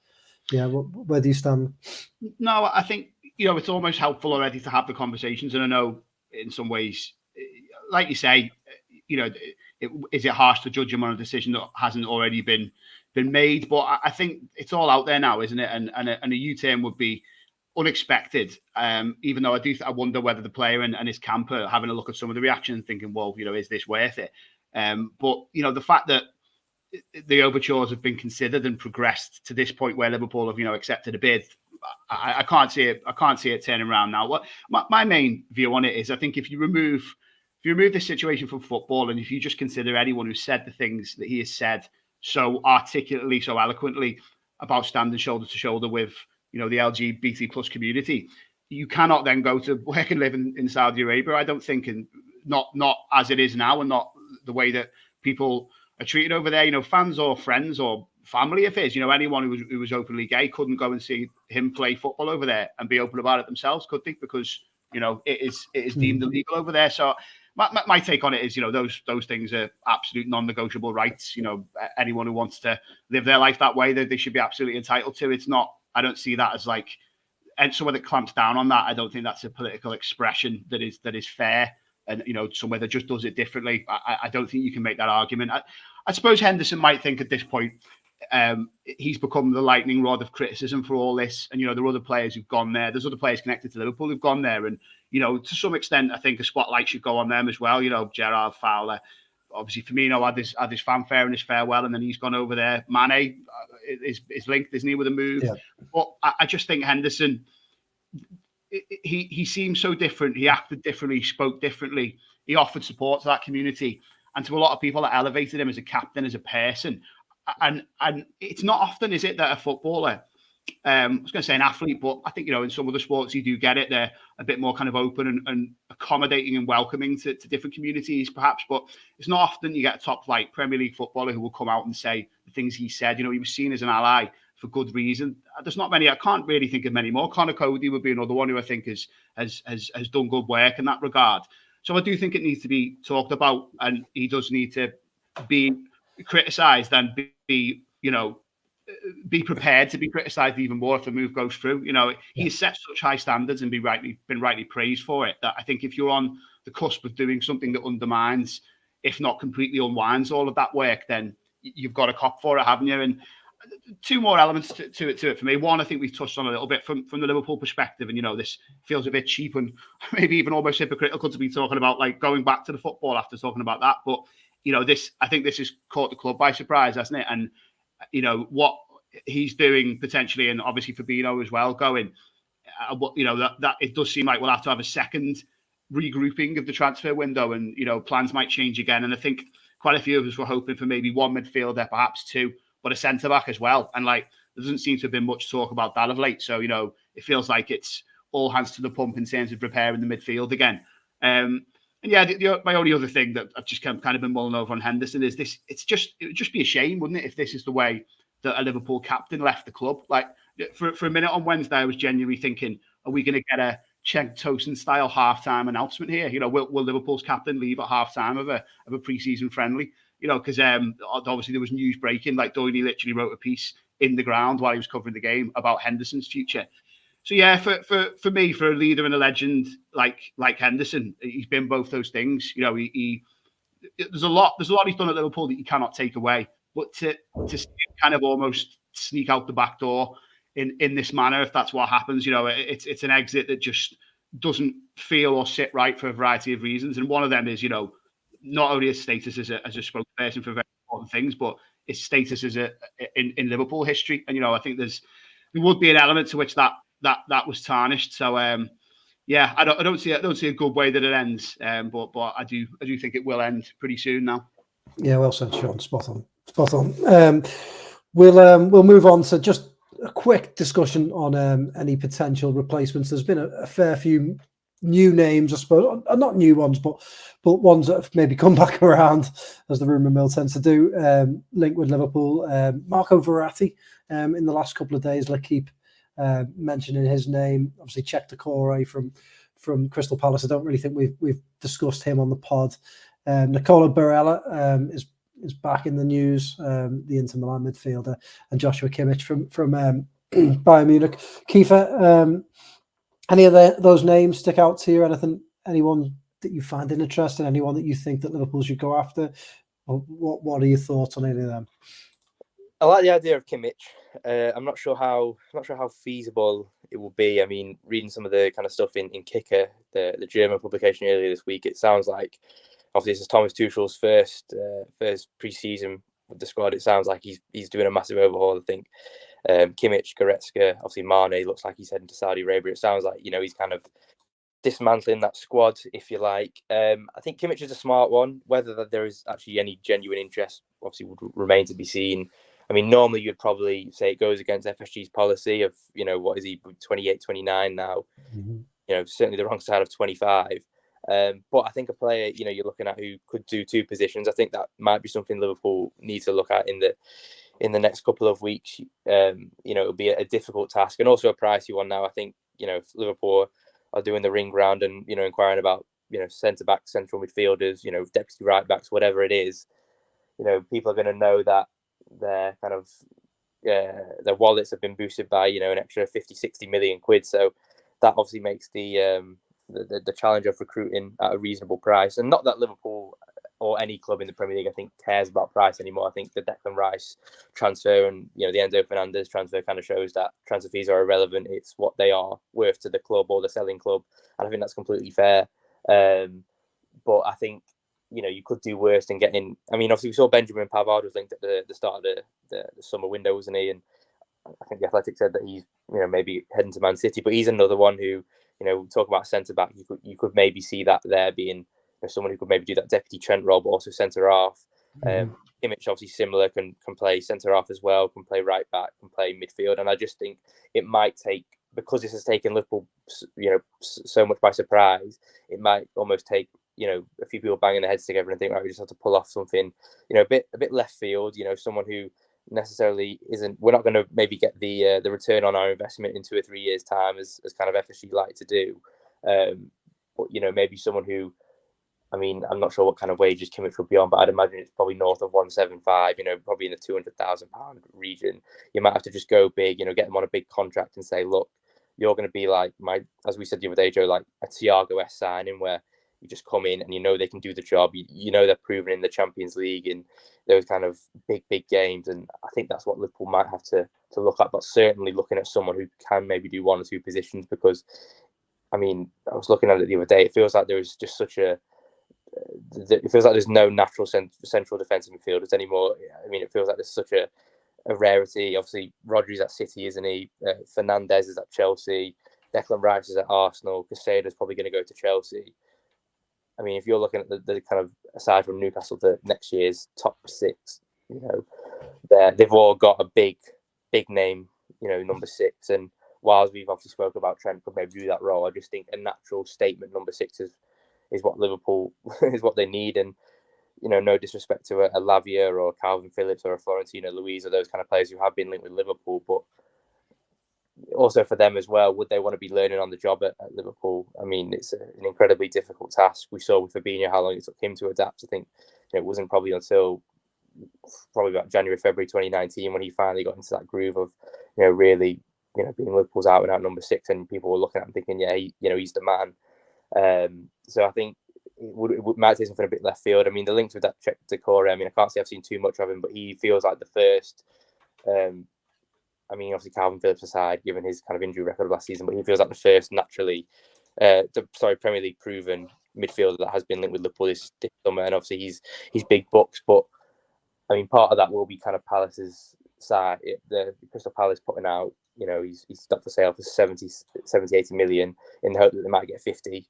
yeah, where do you stand? No, I think it's almost helpful already to have the conversations, and I know in some ways, like you say, is it harsh to judge him on a decision that hasn't already been been made. But I think it's all out there now, isn't it? And a U-turn would be unexpected. Even though I wonder whether the player and his camp are having a look at some of the reactions, thinking, well, is this worth it? But the fact that the overtures have been considered and progressed to this point where Liverpool have accepted a bid, I can't see it. I can't see it turning around now. What my main view on it is, I think if you remove this situation from football, and if you just consider anyone who said the things that he has said so articulately, so eloquently about standing shoulder to shoulder with the LGBT plus community, you cannot then go to work and live in Saudi Arabia. I don't think, and not as it is now, and not the way that people are treated over there. Fans or friends or family of his, anyone who was openly gay couldn't go and see him play football over there and be open about it themselves, could they? Because it is deemed illegal over there. So my take on it is, those things are absolute non-negotiable rights. Anyone who wants to live their life that way, they should be absolutely entitled to. It's not. I don't see that as and somewhere that clamps down on that. I don't think that's a political expression that is fair. And somewhere that just does it differently. I don't think you can make that argument. I suppose Henderson might think at this point he's become the lightning rod of criticism for all this. And there are other players who've gone there. There's other players connected to Liverpool who've gone there, and to some extent, I think a spotlight should go on them as well. Gerrard, Fowler, obviously Firmino had his fanfare and his farewell, and then he's gone over there. Mane is linked, isn't he, with a move? Yeah. But I just think Henderson, he seemed so different. He acted differently. He spoke differently. He offered support to that community and to a lot of people that elevated him as a captain, as a person. And it's not often, is it, that a footballer, I was going to say an athlete, but I think, in some other sports you do get it. They're a bit more kind of open and accommodating and welcoming to different communities, perhaps. But it's not often you get a top flight Premier League footballer who will come out and say the things he said. He was seen as an ally for good reason. There's not many. I can't really think of many more. Connor Cody would be another one who I think has done good work in that regard. So I do think it needs to be talked about, and he does need to be criticised and be prepared to be criticised even more if the move goes through. He's set such high standards and been rightly praised for it, that I think if you're on the cusp of doing something that undermines, if not completely unwinds all of that work, then you've got a cop for it, haven't you? And two more elements to it for me. One, I think we've touched on a little bit from the Liverpool perspective, and this feels a bit cheap and maybe even almost hypocritical to be talking about going back to the football after talking about that. But I think this has caught the club by surprise, hasn't it? And what he's doing potentially, and obviously Fabinho as well going, that it does seem like we'll have to have a second regrouping of the transfer window, and plans might change again. And I think quite a few of us were hoping for maybe one midfielder, perhaps two, but a centre back as well. And there doesn't seem to have been much talk about that of late. So it feels like it's all hands to the pump in terms of repairing the midfield again. And yeah, my only other thing that I've just kind of been mulling over on Henderson is this. It would just be a shame, wouldn't it, if this is the way that a Liverpool captain left the club? For a minute on Wednesday, I was genuinely thinking, are we going to get a Cenk Tosun style halftime announcement here? Will Liverpool's captain leave at halftime of a pre-season friendly? Because obviously there was news breaking. Doyle literally wrote a piece in the ground while he was covering the game about Henderson's future. So yeah, for me, for a leader and a legend like Henderson, he's been both those things. There's a lot he's done at Liverpool that you cannot take away. But to see him kind of almost sneak out the back door in this manner, if that's what happens, it's an exit that just doesn't feel or sit right for a variety of reasons. And one of them is, not only his status as a spokesperson for very important things, but his status as in Liverpool history. And I think there would be an element to which that was tarnished. So yeah, I don't see a good way that it ends. But I do think it will end pretty soon now. Yeah, well said, Sean. Spot on. We'll move on to just a quick discussion on any potential replacements. There's been a fair few new names, I suppose, not new ones, but ones that have maybe come back around, as the rumour mill tends to do, linked with Liverpool. Marco Verratti, in the last couple of days, keep mentioning his name. Obviously, Czech Decore from Crystal Palace. I don't really think we've discussed him on the pod. Nicola Barella is back in the news, the Inter Milan midfielder, and Joshua Kimmich from Bayern Munich. Keifer, any of those names stick out to you? Anyone that you find interesting? Anyone that you think that Liverpool should go after? Or what are your thoughts on any of them? I like the idea of Kimmich. I'm not sure how feasible it will be. I mean, reading some of the kind of stuff in Kicker, the German publication earlier this week, it sounds like obviously this is Thomas Tuchel's first pre-season with the squad. It sounds like he's doing a massive overhaul. I think Kimmich, Goretzka, obviously Mane looks like he's heading to Saudi Arabia. It sounds like he's kind of dismantling that squad, if you like. I think Kimmich is a smart one. Whether there is actually any genuine interest, obviously, would remain to be seen. I mean, normally you'd probably say it goes against FSG's policy of, what is he, 28, 29 now? Mm-hmm. Certainly the wrong side of 25. But I think a player, you're looking at who could do two positions. I think that might be something Liverpool needs to look at in the next couple of weeks. It'll be a difficult task and also a pricey one now. I think, if Liverpool are doing the ring round and, inquiring about, centre-backs, central midfielders, deputy right-backs, whatever it is, people are going to know that their kind of their wallets have been boosted by an extra 50-60 million quid, so that obviously makes the challenge of recruiting at a reasonable price. And not that Liverpool or any club in the Premier League I think cares about price anymore. I think the Declan Rice transfer and the Enzo Fernandez transfer kind of shows that transfer fees are irrelevant. It's what they are worth to the club or the selling club, and I think that's completely fair. But I think you could do worse than getting. I mean, obviously we saw Benjamin Pavard was linked at the start of the summer window, wasn't he? And I think the Athletic said that he's maybe heading to Man City, but he's another one who talk about centre back. You could maybe see that there being someone who could maybe do that deputy Trent role, but also centre half. Kimmich obviously similar, can play centre half as well, can play right back, can play midfield, and I just think it might take, because this has taken Liverpool so much by surprise, it might almost take a few people banging their heads together and think, right, we just have to pull off something a bit left field, someone who necessarily isn't. We're not going to maybe get the return on our investment in 2 or 3 years' time as kind of FSG like to do, but maybe someone who, I mean, I'm not sure what kind of wages Kimmich would be on, but I'd imagine it's probably north of 175, probably in the £200,000 region. You might have to just go big, get them on a big contract and say, look, you're going to be like as we said the other day, Joe, like a Thiago-esque signing where you just come in and they can do the job. They're proven in the Champions League and those kind of big games. And I think that's what Liverpool might have to look at, but certainly looking at someone who can maybe do one or two positions, because, I mean, I was looking at it the other day. It feels like there is just it feels like there's no natural central defensive midfielders anymore. I mean, it feels like there's such a rarity. Obviously, Rodri's at City, isn't he? Fernandez is at Chelsea. Declan Rice is at Arsenal. Casado's probably going to go to Chelsea. I mean, if you're looking at the kind of, aside from Newcastle, the next year's top 6, they've all got a big name, number 6. And whilst we've obviously spoke about Trent could maybe do that role, I just think a natural statement number 6 is what Liverpool is what they need. And no disrespect to a Lavia or a Calvin Phillips or a Florentino Luis or those kind of players who have been linked with Liverpool, but also for them as well, would they want to be learning on the job at Liverpool? I mean, it's an incredibly difficult task. We saw with Fabinho how long it took him to adapt. I think it wasn't probably until about January, February 2019 when he finally got into that groove of really being Liverpool's out and out number 6, and people were looking at him thinking, yeah, he's the man. So I think it might take something a bit left field. I mean, the links with that Czech Decore, I mean, I can't say I've seen too much of him, but he feels like the first. I mean, obviously Calvin Phillips aside, given his kind of injury record of last season, but he feels like the first naturally, Premier League proven midfielder that has been linked with Liverpool this summer. And obviously he's big bucks, but I mean, part of that will be kind of Palace's side. The Crystal Palace putting out, he's stopped for sale for 70, 80 million in the hope that they might get 50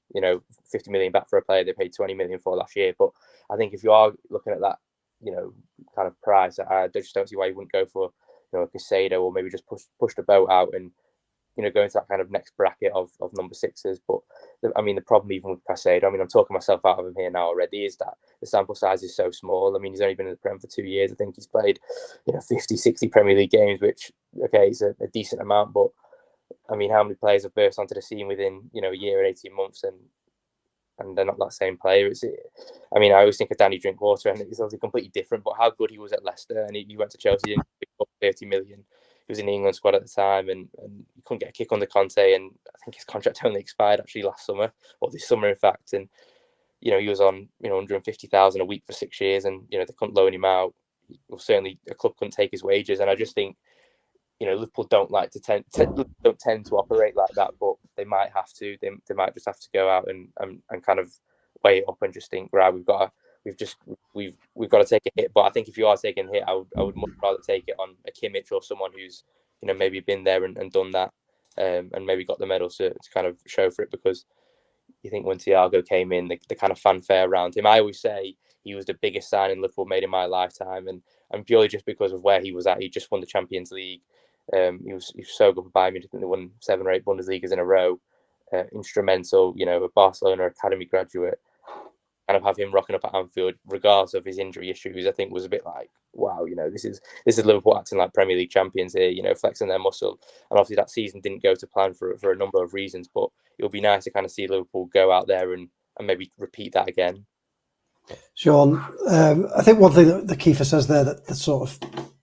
million back for a player they paid 20 million for last year. But I think if you are looking at that, kind of price, I just don't see why you wouldn't go for a Casado, or maybe just push the boat out and go into that kind of next bracket of number 6s. But I mean, the problem even with Casado, I mean, I'm talking myself out of him here now already, is that the sample size is so small. I mean, he's only been in the Prem for 2 years. I think he's played 50, 60 Premier League games, which it's a decent amount, but I mean, how many players have burst onto the scene within a year and 18 months and they're not that same player? I mean, I always think of Danny Drinkwater, and it's obviously completely different, but how good he was at Leicester, and he went to Chelsea and got 30 million. He was in the England squad at the time, and he couldn't get a kick on the Conte, and I think his contract only expired actually last summer, or this summer in fact, and he was on 150,000 a week for 6 years, and they couldn't loan him out. Well, certainly a club couldn't take his wages, and I just think, Liverpool don't don't tend to operate like that, but they might have to. They might just have to go out and kind of weigh it up and just think, right, we've got to take a hit. But I think if you are taking a hit, I would much rather take it on a Kimmich or someone who's maybe been there and done that, and maybe got the medals to kind of show for it. Because you think when Thiago came in, the kind of fanfare around him, I always say he was the biggest signing Liverpool made in my lifetime, and purely just because of where he was at. He just won the Champions League. He was so good for Bayern Munich. I think they won 7 or 8 Bundesligas in a row. Instrumental, a Barcelona academy graduate. Kind of have him rocking up at Anfield, regardless of his injury issues, I think was a bit like, wow, this is Liverpool acting like Premier League champions here, flexing their muscle. And obviously that season didn't go to plan for a number of reasons, but it would be nice to kind of see Liverpool go out there and maybe repeat that again. Sean, I think one thing that Keifer says there that sort of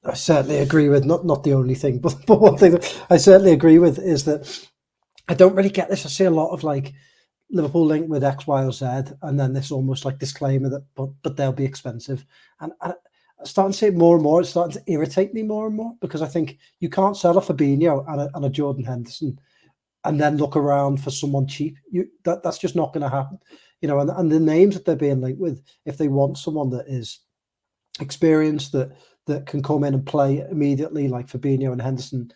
I certainly agree with, not the only thing, but one thing that I certainly agree with is that I don't really get this. I see a lot of like Liverpool linked with X, Y, or Z, and then this almost like disclaimer that but they'll be expensive. And I'm starting to see it more and more. It's starting to irritate me more and more, because I think you can't sell a Fabinho and a Jordan Henderson and then look around for someone cheap. That's just not going to happen. And the names that they're being linked with, if they want someone that is experienced, that can come in and play immediately, like Fabinho and Henderson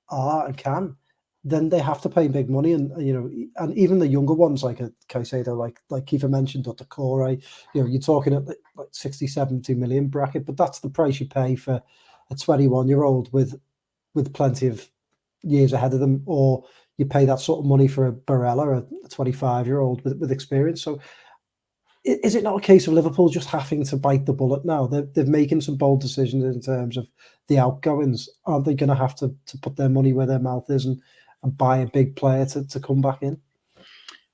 are and can, then they have to pay big money. And and even the younger ones like a Caicedo, like Keifer mentioned, or Decore, you're talking at like 60, 70 million bracket, but that's the price you pay for a 21-year-old with plenty of years ahead of them, or you pay that sort of money for a Barella, a 25-year-old with experience. So is it not a case of Liverpool just having to bite the bullet now? They're making some bold decisions in terms of the outgoings. Aren't they going to have to put their money where their mouth is and buy a big player to come back in?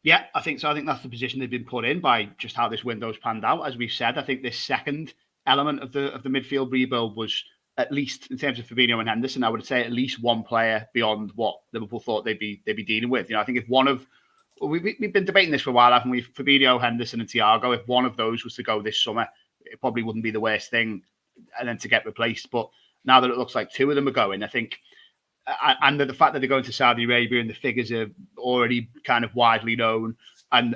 Yeah, I think so. I think that's the position they've been put in by just how this window's panned out. As we've said, I think this second element of the midfield rebuild was, at least in terms of Fabinho and Henderson, I would say at least one player beyond what Liverpool thought they'd be dealing with. I think if one of we've been debating this for a while, haven't we? Fabinho, Henderson, and Thiago. If one of those was to go this summer, it probably wouldn't be the worst thing, and then to get replaced. But now that it looks like 2 of them are going, I think, and the fact that they're going to Saudi Arabia and the figures are already kind of widely known, and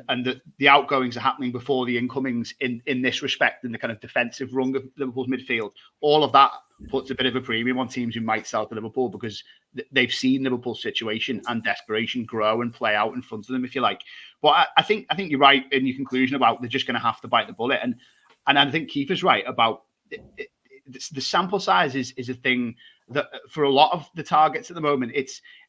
the outgoings are happening before the incomings in this respect, in the kind of defensive rung of Liverpool's midfield, all of that puts a bit of a premium on teams who might sell to Liverpool, because they've seen Liverpool's situation and desperation grow and play out in front of them, if you like. But I think you're right in your conclusion about they're just going to have to bite the bullet, and I think Keifer's right about the sample size is a thing that for a lot of the targets at the moment,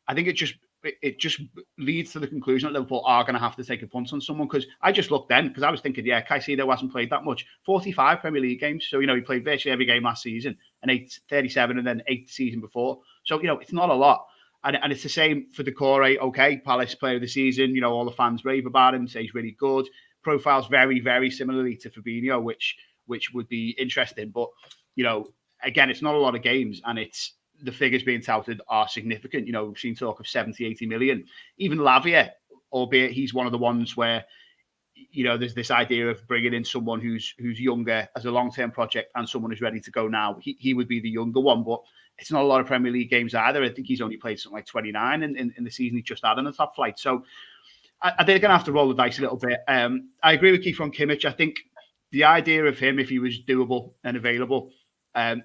I think it just leads to the conclusion that Liverpool are going to have to take a punt on someone. Because I just looked then, because I was thinking, Caicedo hasn't played that much. 45 Premier League games. So, he played virtually every game last season, and 37 and then 8 the season before. So, it's not a lot. And it's the same for Decore. Okay, Palace player of the season. All the fans rave about him, say he's really good. Profiles very, very similarly to Fabinho, which would be interesting. But, again, it's not a lot of games, and the figures being touted are significant. We've seen talk of 70, 80 million. Even Lavia, albeit he's one of the ones where, there's this idea of bringing in someone who's younger as a long-term project and someone who's ready to go now. He would be the younger one, but it's not a lot of Premier League games either. I think he's only played something like 29 in the season he just had in the top flight. So I think they're going to have to roll the dice a little bit. I agree with Keifer on Kimmich. I think the idea of him, if he was doable and available,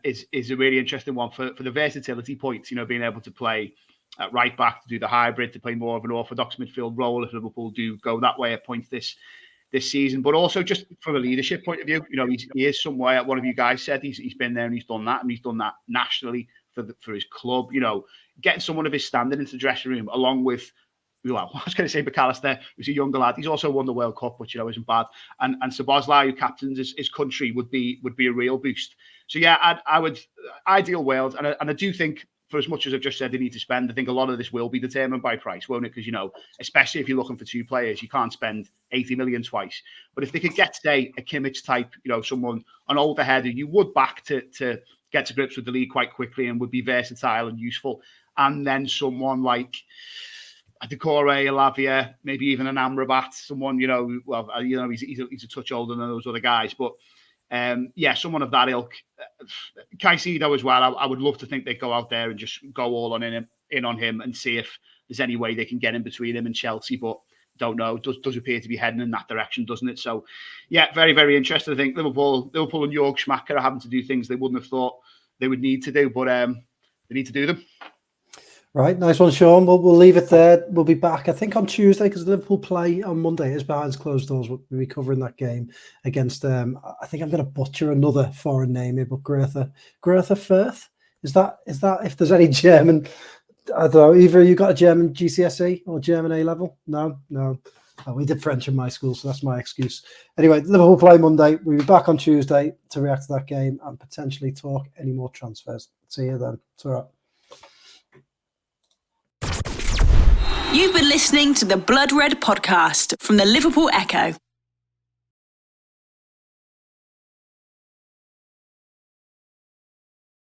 is a really interesting one for the versatility points, being able to play at right back, to do the hybrid, to play more of an orthodox midfield role if Liverpool do go that way at points this season, but also just from a leadership point of view, he is somewhere. One of you guys said he's been there and he's done that, and he's done that nationally for his club. Getting someone of his standing into the dressing room, along with, well, I was going to say McAllister, who's a younger lad. He's also won the World Cup, which isn't bad. And Szoboszlai, who captains his country, would be a real boost. So yeah, I would ideal world, and I do think, for as much as I've just said they need to spend, I think a lot of this will be determined by price, won't it? Because especially if you're looking for 2 players, you can't spend 80 million twice. But if they could get, say, a Kimmich type, someone, an older header, you would back to get to grips with the league quite quickly and would be versatile and useful. And then someone like a Decore, a Lavia, maybe even an Amrabat, someone, he's a touch older than those other guys, but Someone of that ilk. Caicedo as well. I would love to think they'd go out there and just go all in on him and see if there's any way they can get in between him and Chelsea, but don't know. Does appear to be heading in that direction, doesn't it? So, yeah, very, very interested. I think Liverpool and Jörg Schmacker are having to do things they wouldn't have thought they would need to do, but they need to do them. Right, nice one, Sean. We'll leave it there. We'll be back, I think, on Tuesday because Liverpool play on Monday. It's behind closed doors. We'll be covering that game against. I think I'm going to butcher another foreign name here, but Greuther Fürth. Is that if there's any German? I don't know. Either you got a German GCSE or German A level? No. Oh, we did French in my school, so that's my excuse. Anyway, Liverpool play Monday. We'll be back on Tuesday to react to that game and potentially talk any more transfers. See you then. It's all right. You've been listening to the Blood Red podcast from the Liverpool Echo.